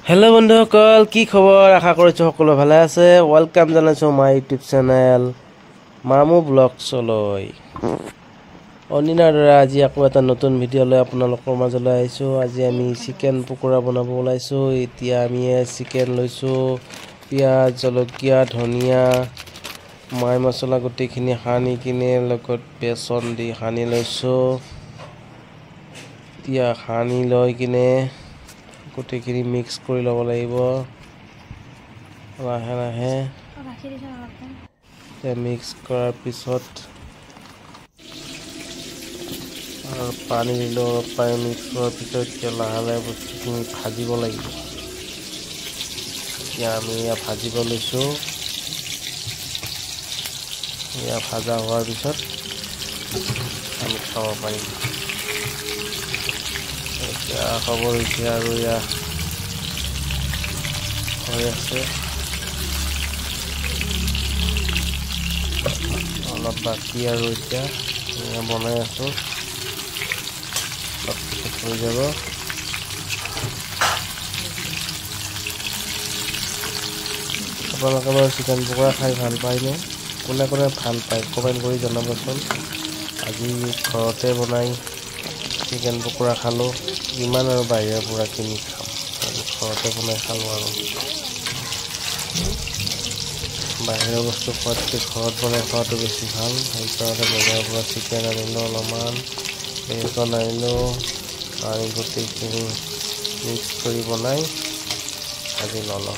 hello बंधुসকল কি খবৰ আশা কৰিছো সকলো ভালে আছে ওয়েলকাম জানাইছো মাই ইউটিউব চ্যানেল মামু ব্লগছলৈ অনিনাৰ আজি আকৌ এটা নতুন ভিডিও লৈ আপোনালোকৰ মাজলৈ আইছো আজি আমি চিকেন পকোৰা বনাব ওলাইছো এতিয়া আমি চিকেন লৈছো পিয়াজ জলকীয়া ধনিয়া মাই মছলা গটিখিনি হানি কিনে লগত বেসন দি হানি লৈছো এতিয়া হানি লৈ কিনে গোটেইখিনি মিক্স কৰি ল'ব লাগিব লাহে লাহে মিক্স কৰাৰ পিছত আৰু পানী দিলো পানী মিক্স কৰাৰ পিছত লাহে লাহে বস্তুখিনি ভাজিব লাগিব এতিয়া আমি ভাজিব লৈছো ইয়া ভাজা হোৱাৰ পিছত আমি খাব পাৰিম এতিয়া খবৰ হৈছে আৰু ইয়া হৈ আছে অলপ বাকি আৰু এতিয়া বনাই আছো হৈ যাব আপোনালোকে বাৰু চিকেন পকোৰা খাই ভাল পায়নে কোনে কোনে ভাল পায় কমেন্ট কৰি জনাবচোন আজি ঘৰতে বনাই চিকেন পকোৰা খালো ইমান আৰু বাহিৰৰ পৰা কিনি খাম ঘৰতে বনাই খালো আৰু বাহিৰৰ বস্তু খোৱাতকৈ ঘৰত বনাই খোৱাটো বেছি ভাল সেইকাৰণে বজাৰৰ পৰা চিকেন আনিলো অলপমান বেকন আনিলো আৰু গোটেইখিনি মিক্স কৰি বনাই আজি ললো